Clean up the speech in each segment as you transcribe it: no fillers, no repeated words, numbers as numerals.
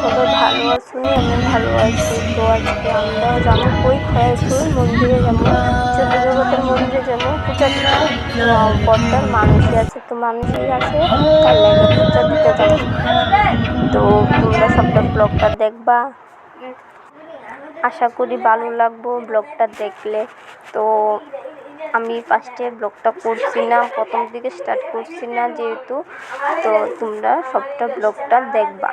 সবাই ভালো আছো? আমি ভালো আছি। তো আজকে আমরা যাবো কই খয়ারপুর মন্দিরে, যাবো চন্দ্র জগতের মন্দিরে যাবো পূজা দিতে। পদ্মার মানুষই আছে, তো মানুষই আছে তার লাগে পূজা দিতে যাবো। তো তোমরা সবটা ব্লগটা দেখবা, আশা করি ভালো লাগবো ব্লগটা দেখলে। তো আমি ফার্স্টে ব্লগটা করছি না, প্রথম দিকে স্টার্ট করছি না যেহেতু, তো তোমরা সবটা ব্লগটা দেখবা।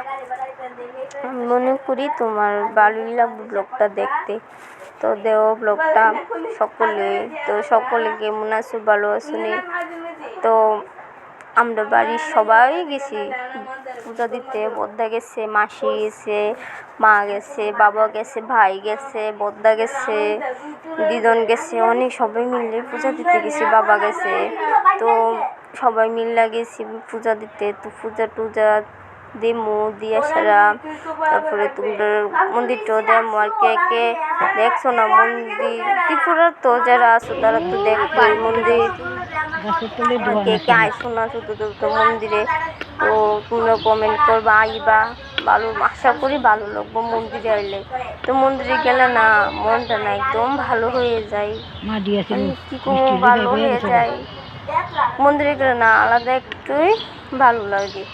আমি মনে করি তোমার ভালোই লাগবে ব্লগটা দেখতে। তো দেও ব্লগটা সকলে, তো সকলে কেমন আছো, ভালো আছো নি? তো আমরা বাড়ির সবাই গেছি পূজা দিতে। বদ্দা গেছে, মাসি গেছে, মা গেছে, বাবা গেছে, ভাই গেছে, বদ্দা গেছে, দিদন গেছে, অনেক সবাই মিলে পূজা দিতে গেছি, বাবা গেছে। তো সবাই মিলে গেছি পূজা দিতে। তো পূজা টুজা দেমো দিয়া সারা, তারপরে তোমরা মন্দিরটাও দেমো। আর কে কে দেখছো না মন্দির, ত্রিপুরার তো যারা আছো তারা তো দেখো মন্দির, কে কে আইসো না শুধু তো মন্দিরে। তো তোমরা কমেন্ট করবা, আইবা, ভালো আশা করি ভালো লাগবো মন্দিরে আইলে। তো মন্দিরে গেলে না মনটা না একদম ভালো হয়ে যায়, কি কোনো ভালো হয়ে যায়। মন্দিরে গেলে না আলাদা একটুই ভালো লাগে,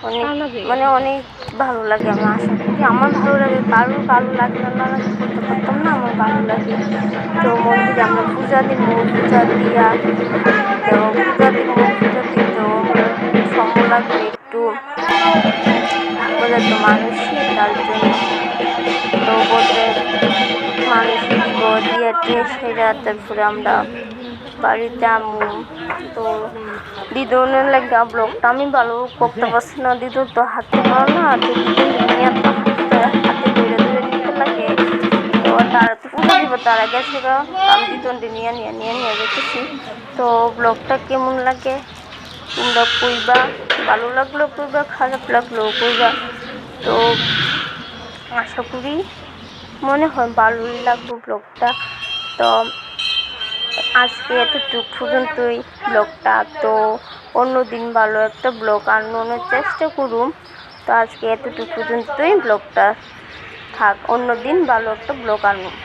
অনেক মানে অনেক ভালো লাগে। আমি আশা করি আমার ভালো লাগে, কারোর ভালো লাগে না লাগে বলতে পারতাম না, আমার ভালো লাগে। তো মন্দিরে আমরা পূজা দিব, পূজা দিয়া তো পূজা দিব, পূজা দিতেও আমরা সময় লাগবে একটু, বোঝা তো মানুষই তার জন্য। তো বলতে মানুষই দিব, দিয়াতে সেরা তারপরে আমরা বাড়িতে আমু। তো দিদনের লাগে ব্লগটা আমি ভালো করতে পারছি না, দিদন তো হাতে পারো না, তো দিদন নিয়ে তো হাতে ধরে ধরে নিতে লাগে। তো তারা তো পূজা দিব, তারা গেছে গা, আমি দিদনটি নিয়ে নিয়ে নিয়ে নিয়ে যেতেছি। তো ব্লগটা কেমন লাগে তোমরা কইবা, ভালো লাগলো কইবা, খারাপ লাগলো কইবা। তো আশা করি মনে হয় ভালোই লাগবে ব্লগটা। তো আজকে এতটুকু পর্যন্তই ব্লগটা। তো অন্যদিন ভালো একটা ব্লগ আনানোর চেষ্টা করুম। তো আজকে এতটুকু পর্যন্তই ব্লগটা থাক, অন্যদিন ভালো একটা ব্লগ আনুম।